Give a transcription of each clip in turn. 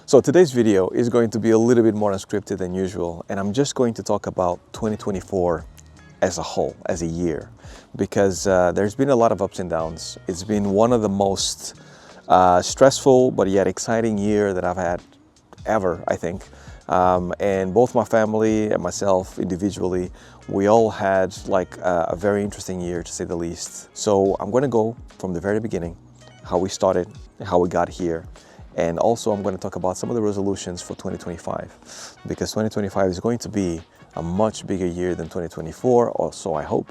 So today's video is going to be a little bit more unscripted than usual, and I'm just going to talk about 2024 as a whole, as a year, because there's been a lot of ups and downs. It's been one of the most stressful but yet exciting year that I've had ever, I think. And both my family and myself individually, we all had like a very interesting year, to say the least. So I'm going to go from the very beginning, how we started, how we got here. And also I'm going to talk about some of the resolutions for 2025, because 2025 is going to be a much bigger year than 2024, or so I hope.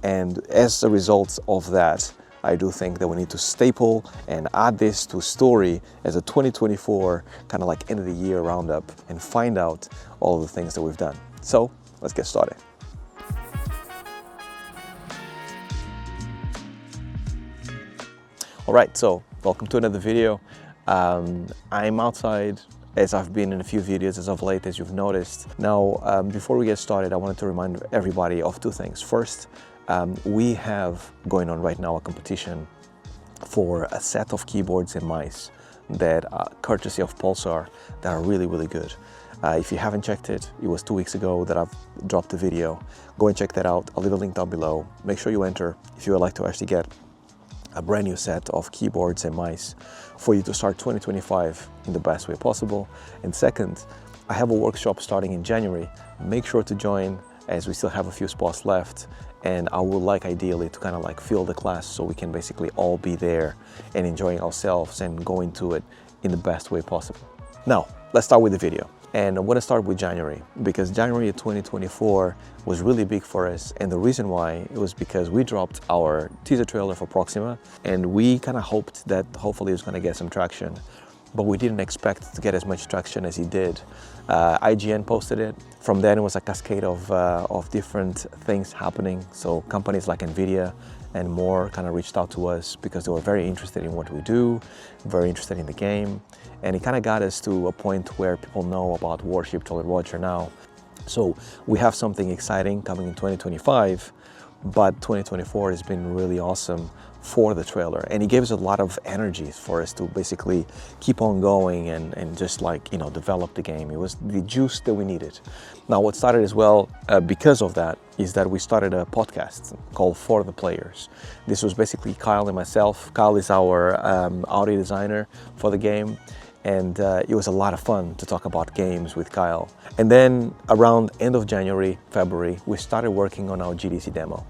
And as a result of that, I do think that we need to staple and add this to a story as a 2024 kind of like end of the year roundup and find out all the things that we've done. So let's get started. All right, so welcome to another video. I'm outside, as I've been in a few videos as of late, as you've noticed. Now, before we get started, I wanted to remind everybody of two things. First, we have going on right now a competition for a set of keyboards and mice that are courtesy of Pulsar that are really, really good. If you haven't checked it, it was 2 weeks ago that I've dropped the video. Go and check that out. I'll leave a link down below. Make sure you enter if you would like to actually get a brand new set of keyboards and mice for you to start 2025 in the best way possible. And second, I have a workshop starting in January. Make sure to join, as we still have a few spots left, and I would like ideally to kind of like fill the class so we can basically all be there and enjoying ourselves and go into it in the best way possible. Now, let's start with the video. And I'm going to start with January, because January of 2024 was really big for us. And the reason why, it was because we dropped our teaser trailer for Proxima, and we kind of hoped that hopefully it was going to get some traction, but we didn't expect to get as much traction as it did. IGN posted it. From then it was a cascade of different things happening. So companies like NVIDIA and more kind of reached out to us because they were very interested in what we do, very interested in the game. And it kind of got us to a point where people know about Warship Jolly Roger now. So we have something exciting coming in 2025, but 2024 has been really awesome for the trailer. And it gave us a lot of energy for us to basically keep on going and just like, you know, develop the game. It was the juice that we needed. Now, what started as well because of that is that we started a podcast called For the Players. This was basically Kyle and myself. Kyle is our audio designer for the game. And it was a lot of fun to talk about games with Kyle. And then around end of January, February, we started working on our GDC demo.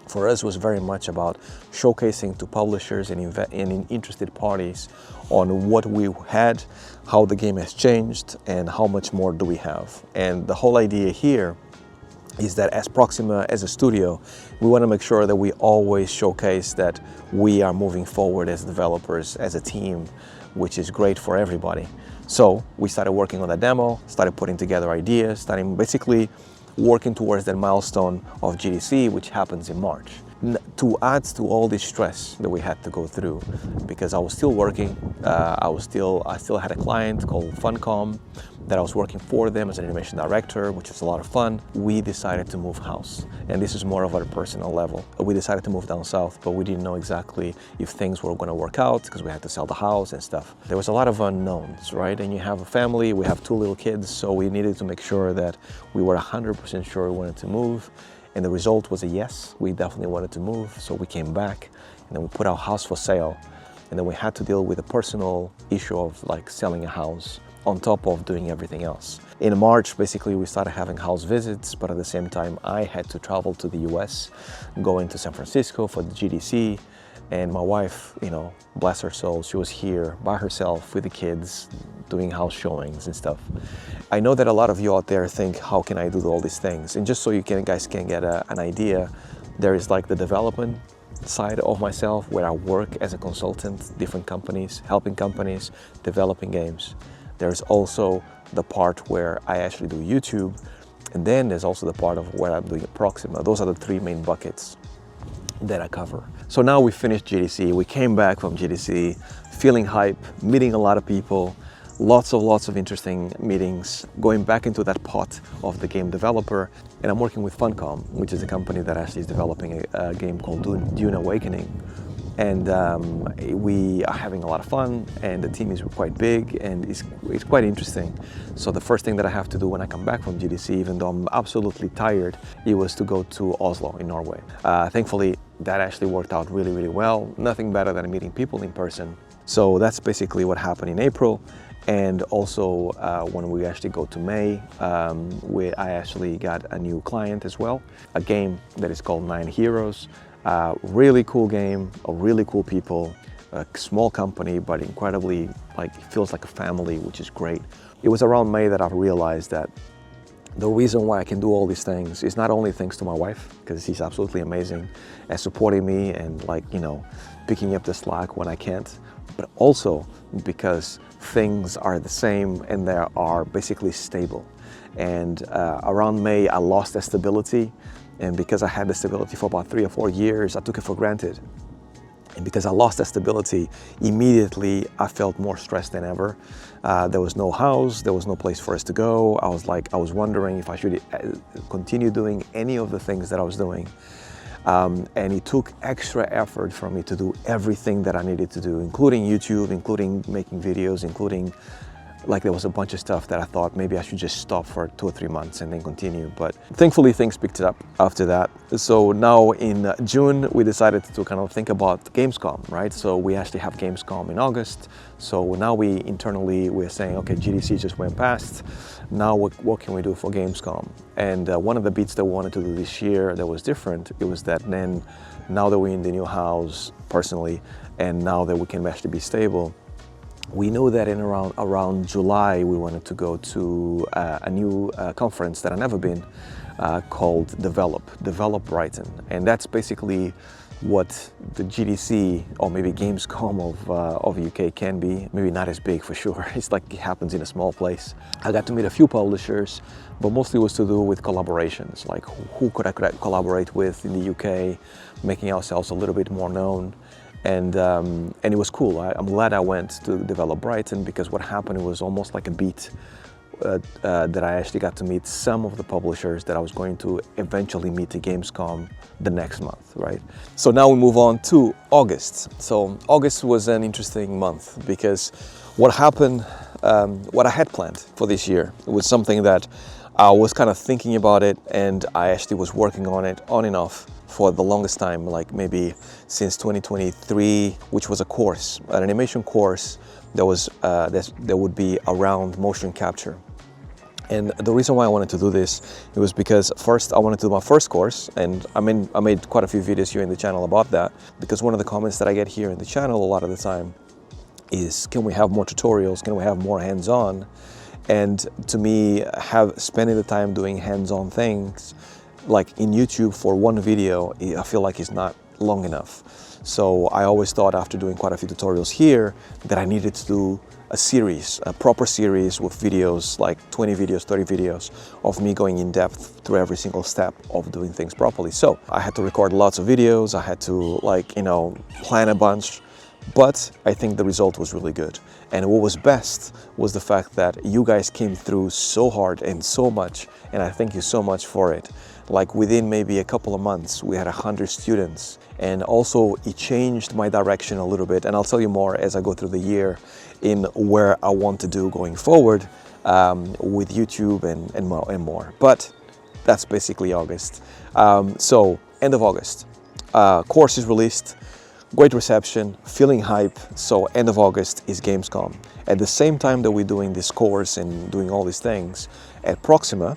For us, it was very much about showcasing to publishers and interested parties on what we had, how the game has changed, and how much more do we have. And the whole idea here is that as Proxima, as a studio, we want to make sure that we always showcase that we are moving forward as developers, as a team, which is great for everybody. So we started working on the demo, started putting together ideas, starting basically working towards that milestone of GDC, which happens in March. To add to all this stress that we had to go through, because I was still working, I still had a client called Funcom that I was working for them as an animation director, which was a lot of fun. We decided to move house, and this is more of at a personal level. We decided to move down south, but we didn't know exactly if things were going to work out because we had to sell the house and stuff. There was a lot of unknowns, right? And you have a family, we have 2 little kids, so we needed to make sure that we were 100% sure we wanted to move. And the result was a yes, we definitely wanted to move. So we came back and then we put our house for sale. And then we had to deal with a personal issue of like selling a house on top of doing everything else. In March, basically, we started having house visits, but at the same time, I had to travel to the US, going to San Francisco for the GDC. And my wife, you know, bless her soul, she was here by herself with the kids, doing house showings and stuff. I know that a lot of you out there think, how can I do all these things? And just so you guys can get an idea, there is like the development side of myself where I work as a consultant, different companies, helping companies, developing games. There's also the part where I actually do YouTube. And then there's also the part of where I'm doing Proxima. Those are the 3 main buckets that I cover. So now we finished GDC. We came back from GDC feeling hype, meeting a lot of people, lots of interesting meetings, going back into that pot of the game developer. And I'm working with Funcom, which is a company that actually is developing a game called Dune Awakening. and we are having a lot of fun, and the team is quite big, and it's quite interesting. So the first thing that I have to do when I come back from GDC, even though I'm absolutely tired, it was to go to Oslo in Norway. Thankfully, that actually worked out really, really well. Nothing better than meeting people in person. So that's basically what happened in April. And also when we actually go to May, I actually got a new client as well, a game that is called 9 Heroes. Really cool game, really cool people, a small company, but incredibly, like, it feels like a family, which is great. It was around May that I realized that the reason why I can do all these things is not only thanks to my wife, because she's absolutely amazing at supporting me and, like, you know, picking up the slack when I can't, but also because things are the same and they are basically stable. And around May, I lost that stability. And because I had the stability for about 3 or 4 years, I took it for granted. And because I lost that stability, immediately I felt more stressed than ever. There was no house, there was no place for us to go. I was wondering if I should continue doing any of the things that I was doing. And it took extra effort for me to do everything that I needed to do, including YouTube, including making videos, including, like, there was a bunch of stuff that I thought maybe I should just stop for 2 or 3 months and then continue. But thankfully things picked it up after that. So now in June, we decided to kind of think about Gamescom, right? So we actually have Gamescom in August. So now we're saying, okay, GDC just went past. Now what can we do for Gamescom? And one of the beats that we wanted to do this year that was different, it was that then, now that we're in the new house personally, and now that we can actually be stable, we know that in around July, we wanted to go to a new conference that I've never been, called Develop Brighton. And that's basically what the GDC or maybe Gamescom of UK can be. Maybe not as big for sure. It's like it happens in a small place. I got to meet a few publishers, but mostly it was to do with collaborations, like who could I collaborate with in the UK, making ourselves a little bit more known. And it was cool. I'm glad I went to Develop Brighton, because what happened, it was almost like a beat that I actually got to meet some of the publishers that I was going to eventually meet at Gamescom the next month, right? So now we move on to August. So August was an interesting month, because what happened, what I had planned for this year, it was something that I was kind of thinking about it, and I actually was working on it on and off for the longest time, like maybe since 2023, which was a course, an animation course that was that would be around motion capture. And the reason why I wanted to do this, it was because first I wanted to do my first course, and I made quite a few videos here in the channel about that, because one of the comments that I get here in the channel a lot of the time is, can we have more tutorials? Can we have more hands-on? And to me, spending the time doing hands-on things, like in YouTube for one video, I feel like it's not long enough. So I always thought, after doing quite a few tutorials here, that I needed to do a series, a proper series with videos, like 20 videos, 30 videos of me going in depth through every single step of doing things properly. So I had to record lots of videos. I had to, like, you know, plan a bunch, but I think the result was really good. And what was best was the fact that you guys came through so hard and so much, and I thank you so much for it. Like, within maybe a couple of months, we had 100 students, and also it changed my direction a little bit. And I'll tell you more as I go through the year in where I want to do going forward with YouTube and more. But that's basically August. So end of August, course is released, great reception, feeling hype. So end of August is Gamescom. At the same time that we're doing this course and doing all these things at Proxima,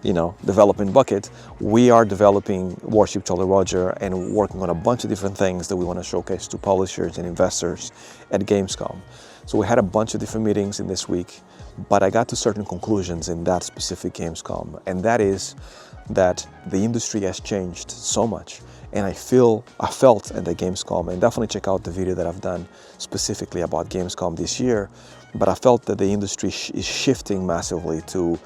you know, developing Bucket, we are developing Warship Jolly Roger and working on a bunch of different things that we want to showcase to publishers and investors at Gamescom. So we had a bunch of different meetings in this week, but I got to certain conclusions in that specific Gamescom, and that is that the industry has changed so much. And I felt at the Gamescom, and definitely check out the video that I've done specifically about Gamescom this year, but I felt that the industry is shifting massively to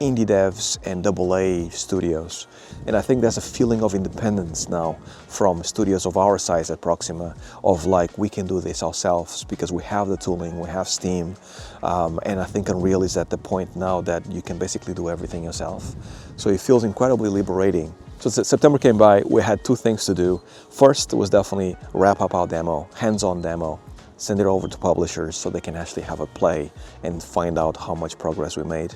indie devs and AA studios. And I think there's a feeling of independence now from studios of our size at Proxima, of like, we can do this ourselves because we have the tooling, we have Steam. And I think Unreal is at the point now that you can basically do everything yourself. So it feels incredibly liberating So September came by, we had two things to do. First was definitely wrap up our demo, hands-on demo, send it over to publishers so they can actually have a play and find out how much progress we made.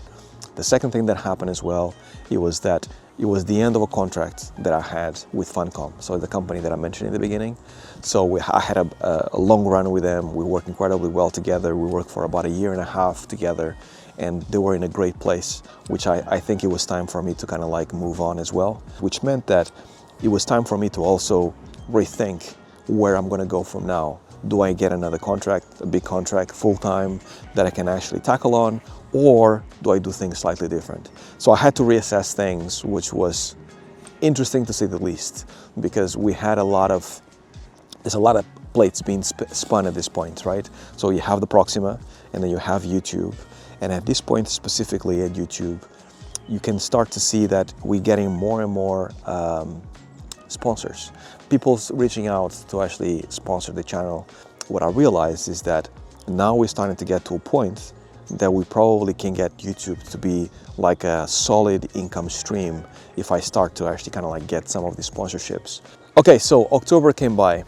The second thing that happened as well, it was the end of a contract that I had with Funcom, so the company that I mentioned in the beginning. So I had a long run with them. We worked incredibly well together. We worked for about 1.5 years together, and they were in a great place, which I think it was time for me to kind of like move on as well, which meant that it was time for me to also rethink where I'm going to go from now. Do I get another contract, a big contract, full-time, that I can actually tackle on, or do I do things slightly different? So I had to reassess things, which was interesting to say the least, because we had there's a lot of plates being spun at this point, right? So you have the Proxima, and then you have YouTube, and at this point specifically at YouTube, you can start to see that we're getting more and more sponsors. People's reaching out to actually sponsor the channel. What I realized is that now we're starting to get to a point that we probably can get YouTube to be like a solid income stream if I start to actually kind of like get some of the sponsorships. Okay, so October came by,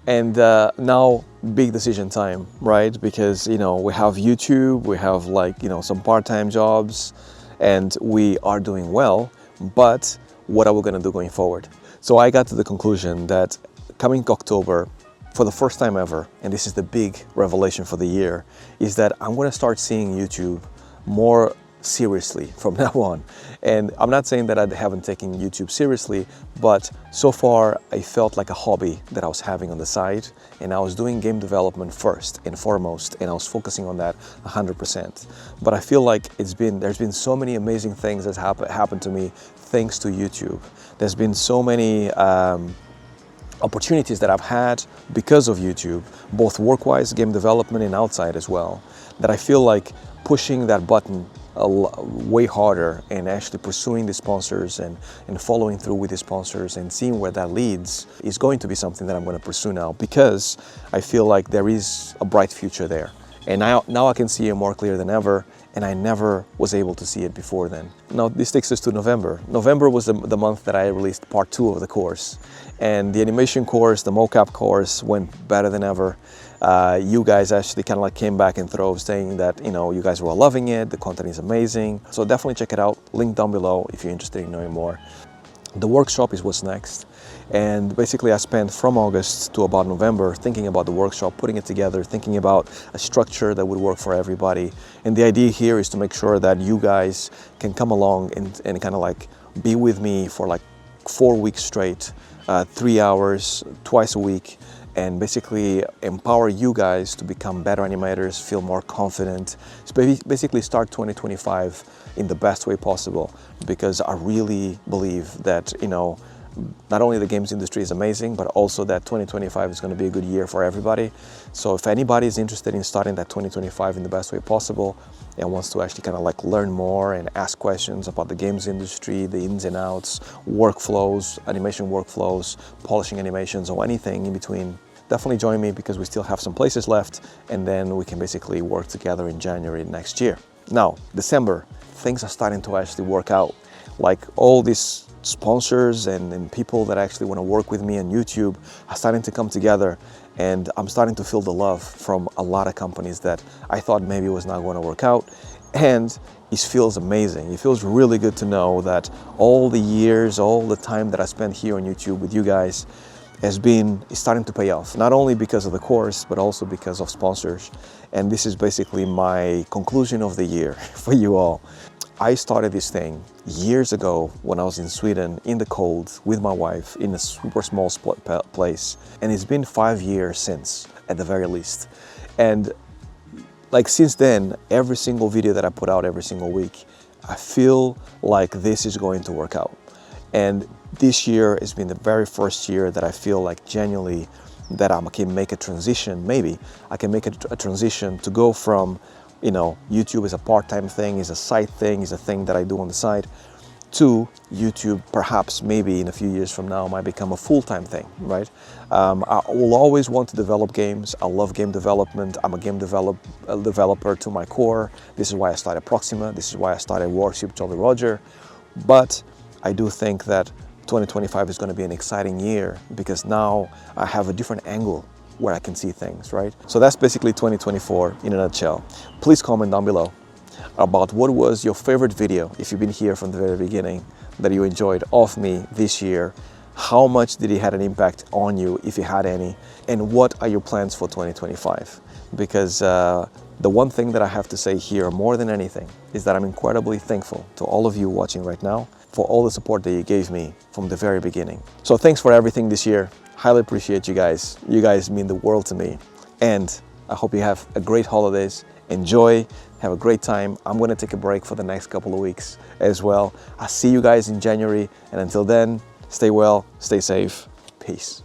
and now big decision time, right? Because, you know, we have YouTube, we have like, you know, some part-time jobs, and we are doing well, but what are we going to do going forward? So I got to the conclusion that coming October, for the first time ever, and this is the big revelation for the year, is that I'm going to start seeing YouTube more seriously from now on. And I'm not saying that I haven't taken YouTube seriously, but so far I felt like a hobby that I was having on the side, and I was doing game development first and foremost, and I was focusing on that 100%. But I feel like there's been so many amazing things that happened to me thanks to YouTube. There's been so many opportunities that I've had because of YouTube, both work-wise, game development, and outside as well, that I feel like pushing that button way harder and actually pursuing the sponsors and following through with the sponsors and seeing where that leads is going to be something that I'm going to pursue now, because I feel like there is a bright future there. And now I can see it more clear than ever, and I never was able to see it before then. Now this takes us to November. November was the month that I released part 2 of the course. And the animation course, the mocap course went better than ever. You guys actually kind of like came back in droves saying that, you know, you guys were loving it, the content is amazing. So definitely check it out, link down below if you're interested in knowing more. The workshop is what's next. And basically I spent from August to about November thinking about the workshop, putting it together, thinking about a structure that would work for everybody. And the idea here is to make sure that you guys can come along and kind of like be with me for like 4 weeks straight, 3 hours, twice a week, and basically empower you guys to become better animators, feel more confident, basically start 2025 in the best way possible, because I really believe that, you know, not only the games industry is amazing, but also that 2025 is going to be a good year for everybody. So if anybody is interested in starting that 2025 in the best way possible and wants to actually kind of like learn more and ask questions about the games industry, the ins and outs, workflows, animation workflows, polishing animations, or anything in between, definitely join me, because we still have some places left, and then we can basically work together in January next year. Now, December, things are starting to actually work out. Like all these sponsors and people that actually want to work with me on YouTube are starting to come together, and I'm starting to feel the love from a lot of companies that I thought maybe was not going to work out, and it feels amazing. It feels really good to know that all the years, all the time that I spent here on YouTube with you guys is starting to pay off, not only because of the course, but also because of sponsors. And this is basically my conclusion of the year for you all. I started this thing years ago when I was in Sweden in the cold with my wife in a super small place, and it's been 5 years since, at the very least. And like since then, every single video that I put out every single week, I feel like this is going to work out. And this year has been the very first year that I feel like genuinely that I can make a transition. Maybe I can make a transition to go from, you know, YouTube is a part-time thing, is a side thing, is a thing that I do on the side, to YouTube perhaps maybe in a few years from now might become a full-time thing, right? I will always want to develop games. I love game development. I'm a game developer to my core. This is why I started Proxima. This is why I started Warship Jolly Roger. But I do think that 2025 is going to be an exciting year because now I have a different angle where I can see things, right? So that's basically 2024 in a nutshell. Please comment down below about what was your favorite video, if you've been here from the very beginning, that you enjoyed of me this year. How much did it have an impact on you, if you had any, and what are your plans for 2025? Because the one thing that I have to say here more than anything is that I'm incredibly thankful to all of you watching right now for all the support that you gave me from the very beginning. So thanks for everything this year. Highly appreciate you guys. You guys mean the world to me. And I hope you have a great holidays. Enjoy, have a great time. I'm gonna take a break for the next couple of weeks as well. I'll see you guys in January. And until then, stay well, stay safe. Peace.